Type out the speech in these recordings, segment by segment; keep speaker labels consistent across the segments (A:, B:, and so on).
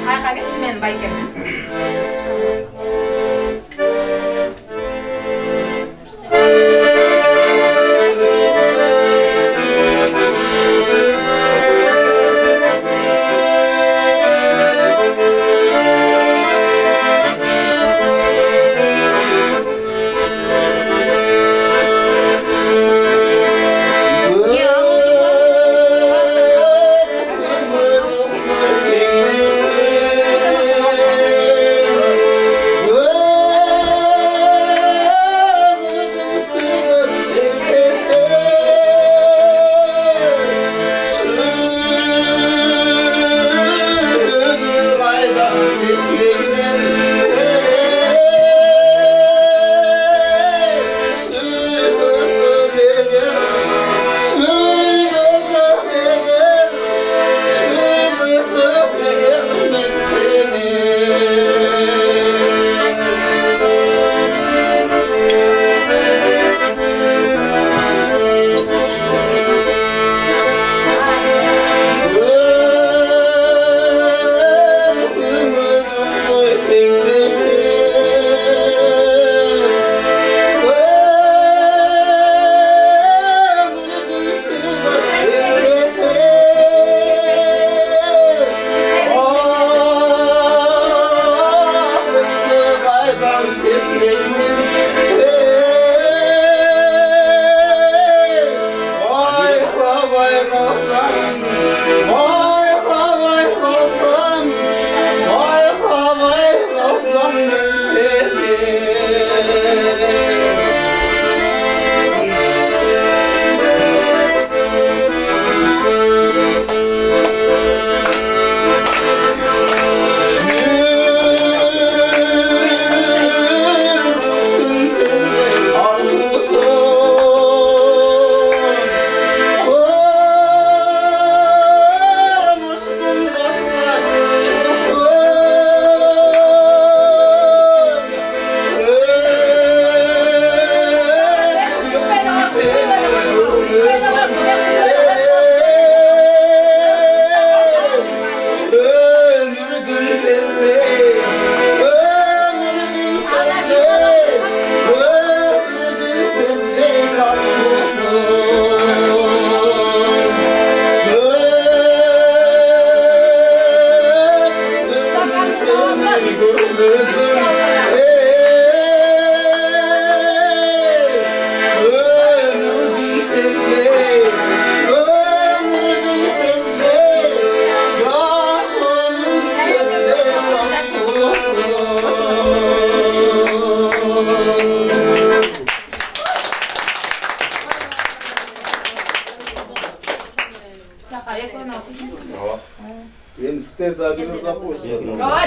A: Çayka git ben baykem.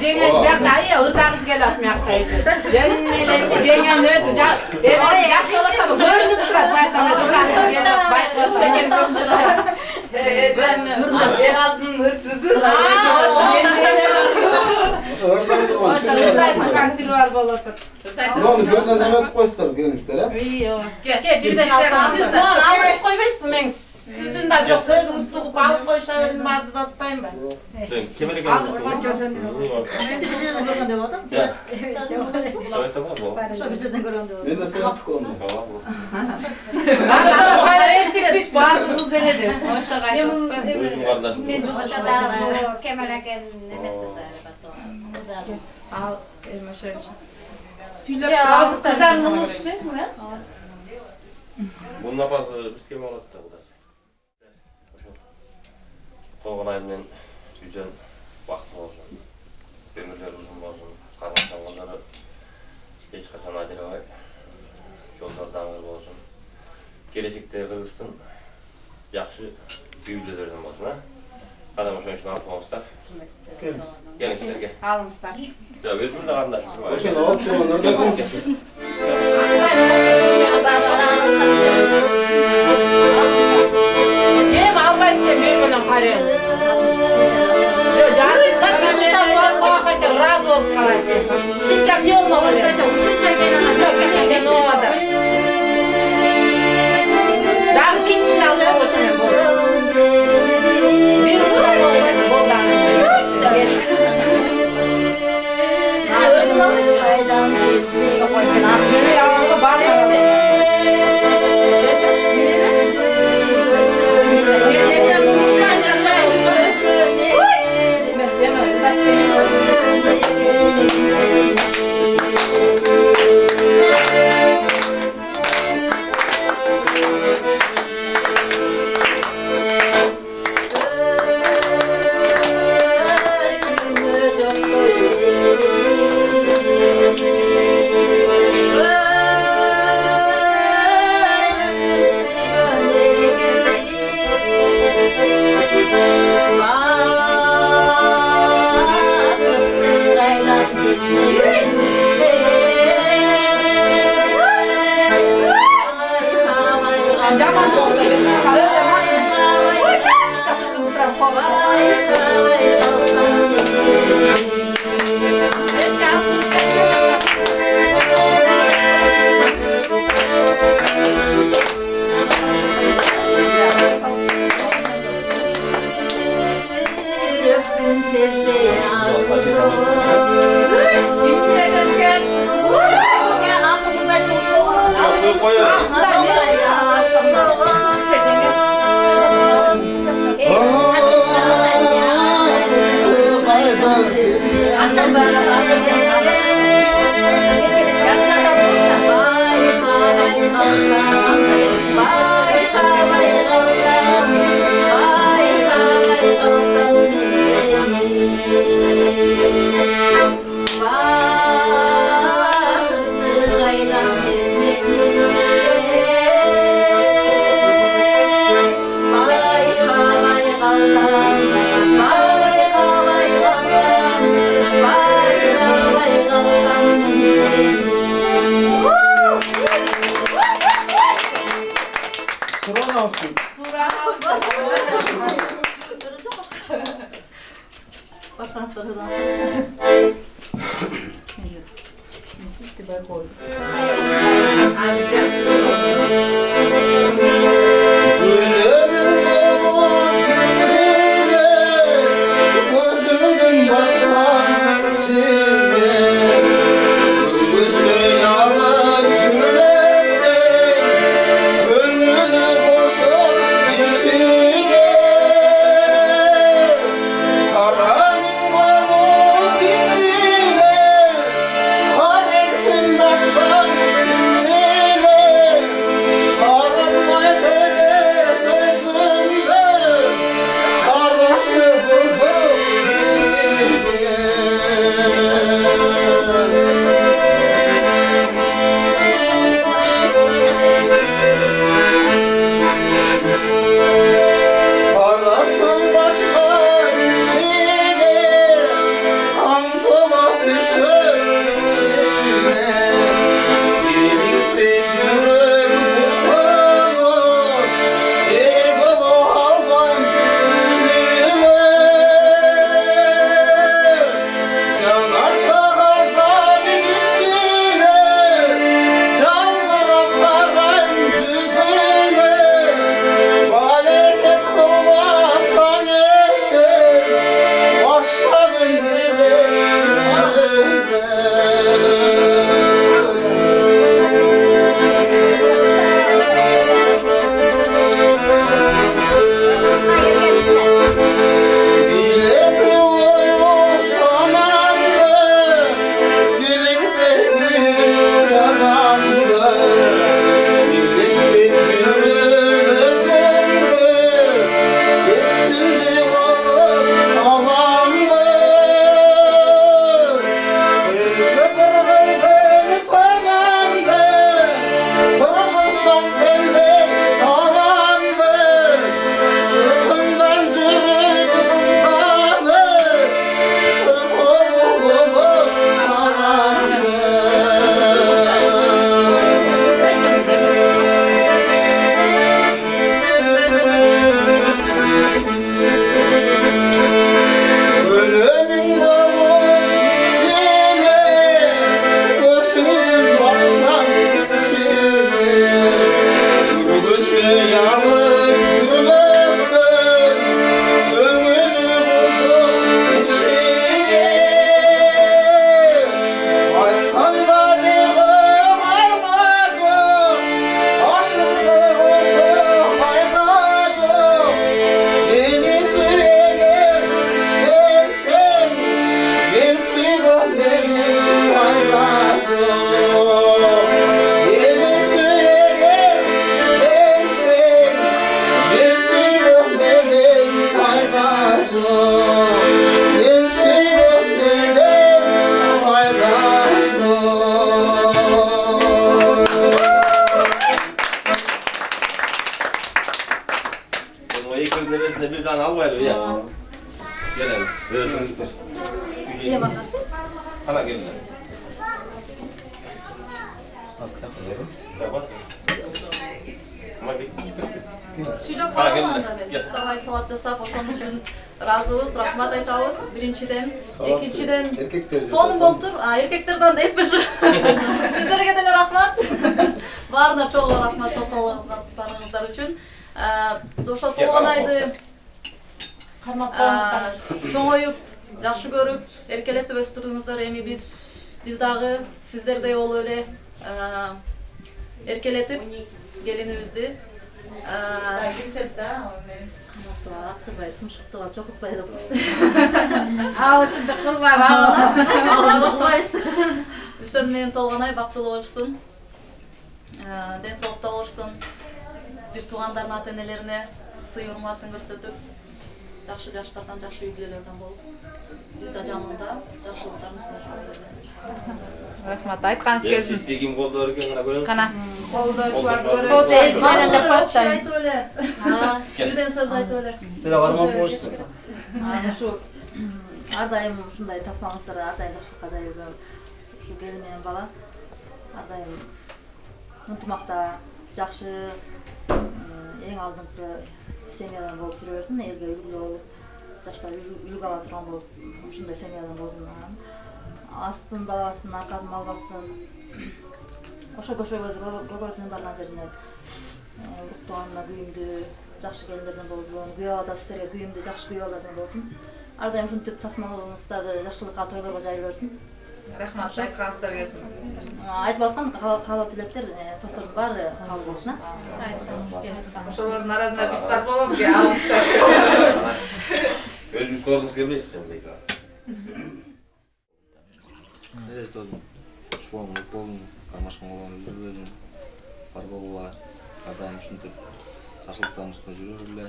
A: Cengiz baqdayı o'rtag'iz kelasmaqdaydi. Cengiz o'zi yaxshi olsa ko'rinib turadi, bayqamay kelib bayqab chekib ko'rishadi. Ben aldım hırsızı. O'sha kontir var bo'ladi.
B: Noni birdan nima deb qo'ysizlar genizlar, ha?
A: Yo'q. Kel, birdan alsangiz. Siz olib qo'ymaysiz men. Sizin de yok sözünüz tutup alıp koyuşayım vardı da tutayım ben.
C: Kimere geldiniz?
B: Ben de sana tıkladım.
A: Hala ettik biz bağırdığımız eledim.
C: Özüm kardeşim.
D: Aşağıda bu kemerken nefesi var.
A: Al elma şöyle. Süyle kızarmamız siz mi?
C: Bunun yapası biz kim olarak da bu da. Soğuk ayından güzel vakti olsun. Ömürler uzun olsun. Karmaşanları hiç kaçan acele yollar dağılır olsun. Gelecekte Kırgızstan yaxşı büyülerden olsun, ha? Adamı şunu atmamışlar. Gelin sizlerge.
A: Almışlar.
C: Ya özümün de kardeşim.
B: O şey ne oldu? Onları da konuşuyoruz.
A: Yem almayız ben vergenen karı. Canımızda kırmızdan var koyakacak, razı olup kalacak. Şunca ne olma olacak, şunca gelmeden ne olmadı. Daha kitçin almaya ulaşamam bu. Bir uçlar olacak, boldan.
C: Yok koyuyorum.
B: Sıra olsun.
E: Başkan sarıdan.
B: Gözümün baksan içine, gözüme yalan yürekte, gönlünü bozan içine, karanlık içine, karanlık baksan içine.
E: İyi bakar.
C: Ana gelin. Yapar. Ama gel.
F: Сүйлөп
C: Ага,
F: коелу
C: келди.
F: анда мен.
C: Кел.
F: Давай салат жасап, ошон үчүн ыраазыбыз, рахмат айтабыз. Биринчиден, экинчиден
B: Erkekler
F: сонун болуп тур. Эркектерден да этпеш. Сиздерге деле рахмат. Баарына чогуу рахмат тосолуңуздар үчүн. Ошо толгон айды
A: Кармап коюңуздар.
F: чоңоюп, жакшы көрүп, эркелетип өстүрдүңүздөр. Эми биз дагы сиздердей болуп эле эркелетип келинибизди
E: Актырбай, тумшуктуга чокутпай деп.
A: Аусунду кылбар.
E: Кылбайсыз.
F: Үсөн менен толгонай бактылуу болушсун. Ден соолукта болушсун. Бир туугандардын ата энелерине сый урматын көрсөтүп, жакшы жаштардан, жакшы үй бүлөлөрдөн болуп, биз да жанында жакшылыктарын сүрөбүз.
A: Рахмат, айтканыңыз келсин.
C: Сизди ким колдоо экен гана көрөбүз.
A: Кана.
C: Колдоо.
A: Тоот
F: Мамамыздар
A: эстеринде
F: окшой айтып эле. Бирден сөз айтып эле.
B: Сіздер қармап болышты.
E: Ушу ар дайым ушундай тасмаңыздар ар дайым жакшылыкка жайгызып, ушу келин менен бала ар дайым ынтымакта, жакшы эң алдыңкы семьядан болуп жүрө берсин, элге үлгү болуп, жаштар үлгү ала турган болуп, ушундай семьядан болсун. Астын балабастын аркасын албастын. Ошо көбөртүнүн барган жерине уруктуганына күйүмдүү, жакшы келиндерден болсун, күйөө балада сиздерге күйүмдүү, жакшы күйөө балдардан болсун. Ар дайым ушинтип тасмалооңуздар жакшылыкка, тойлорго жайыла берсин.
A: Рахмат, айтканыңыздар келсин.
E: Айтып аткан каалоо тилектер достордун баары кабыл болсун.
A: Ошолордун арасында биз бар болобуз, алыңыздар.
C: Өзүңүз көргүңүз келбейсиз Бека.
G: Шуам болдум, кармашкан болгон жүргөнүм бар болула, ар дайым ушинтип жакшылыктардын үстүнө жүрө эле.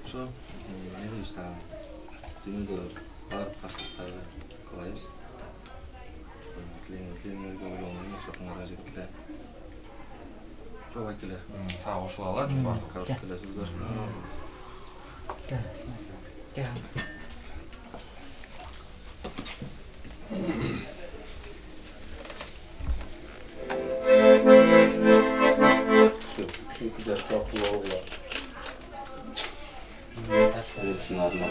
G: Ошо эмне иштаган дүйнөдө бар каршылыктарды каалайбыз. Тилеңерге ойлогон максатыңарга жеткиле. Жок айкеле.
C: Сага кошула алат.
G: Калып келесиздер.
B: Şu güzel tatlı oldu.
C: Ölsün arma.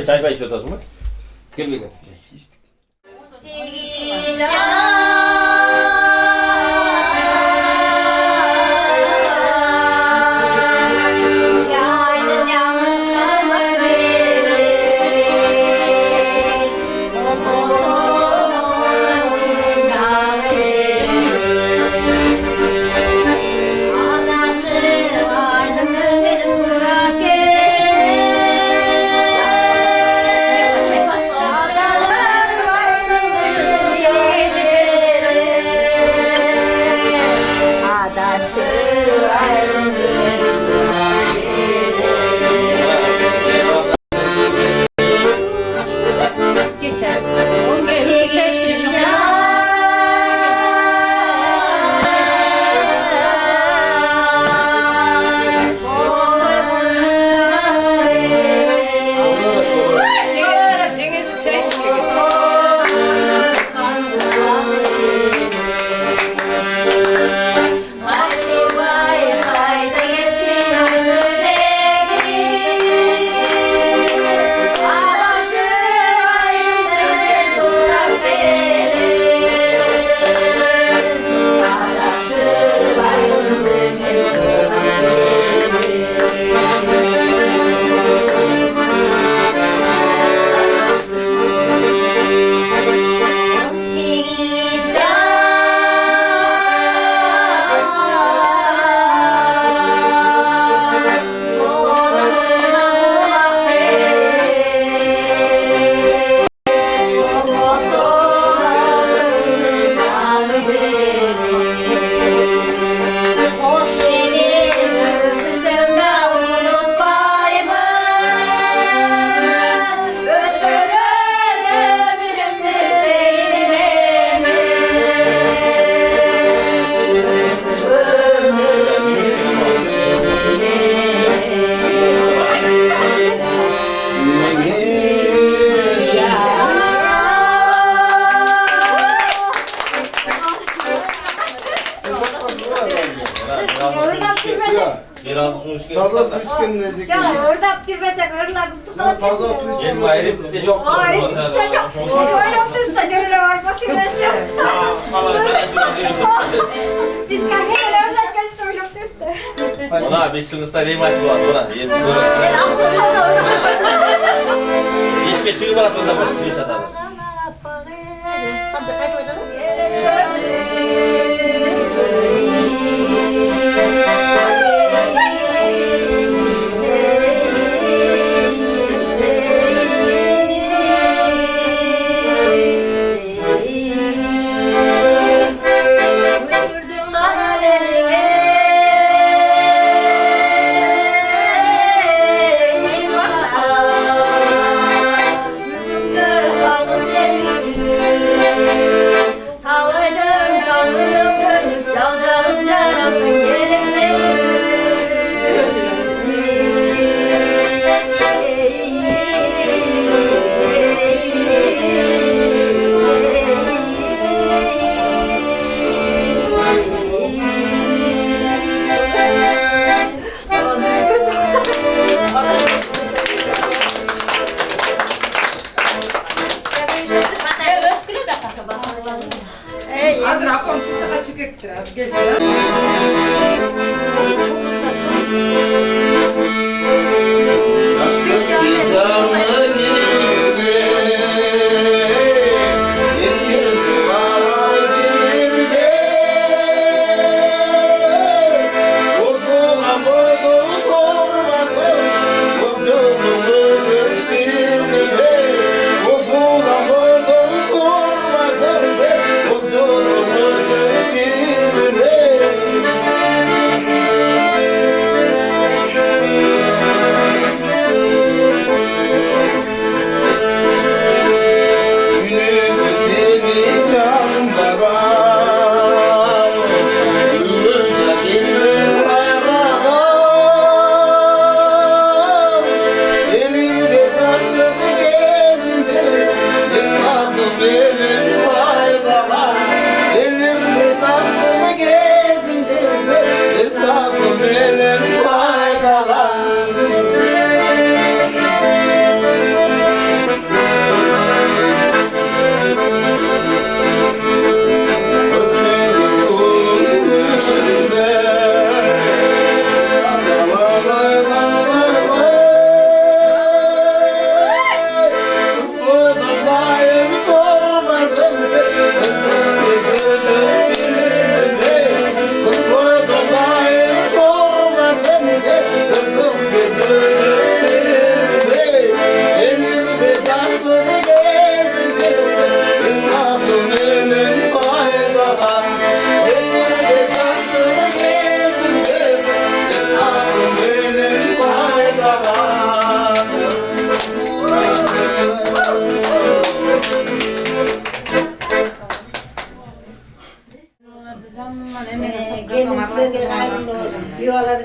B: Çay mı içiyorsunuz mu? Gel bir de.
C: Yeraltı su içken
B: Fazla su içken ne zeki?
D: Orada pişirmesek hırladım tutalım.
B: Fazla su içken.
C: Benim ayrı bir şey yok.
D: Hayır, size çok söylüyoruz da şöyle var basıyoruz da. Biz kahveler öğretken söylüyoruz da.
C: Ona bir sınıfta değil maç var buna. Hiç geçiyor bana turda bak. Bir satar.
E: Kaldım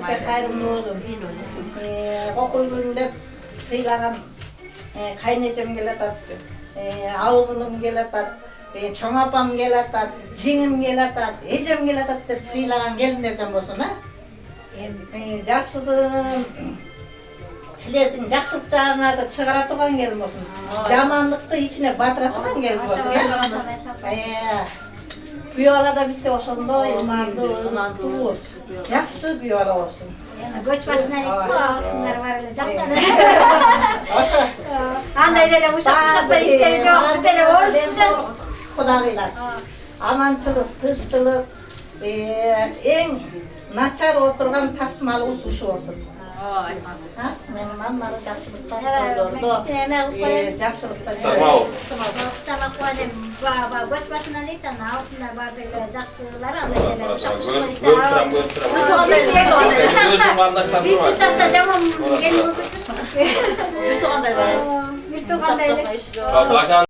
H: Herkese hayırlı olsun. Okul gününde sıylagan kaynayacağım gelatat, ağzınım gelatat, çoğ apam gelatat, jinim gelatat, ecem gelatat dep sıylagan gelinlerden bolsun ha. Жақсысын силердин жакшылык жагыңарды чыгара турган келин болсун. Жамандыкты ичине батыра турган келин болсун. Күйөө бала да бизде ошондой ымандуу, ырыстуу, жакшы күйөө бала болсун.
D: Göç başına gittik, ağzınlar var öyle жақсы.
H: Ошо.
D: Андай деле ушак-ушакта иштери жок, бир деле орусча.
H: Кудагыйлар. Аманчылык, тынччылык, эң начар отурган тасмалыбыз ушу болсун. Менин маммага жакшылыктан ойлорду. Жакшылыктан.
D: Кыстама куанем, göç başına gittik, ağzınlar var öyle жақшылар, андай деле ушак-ушакта иштери. Биз тапта жаман келип өтүппүз.
E: Bir tuğanday var.
D: Bir tuğanday.
C: Bak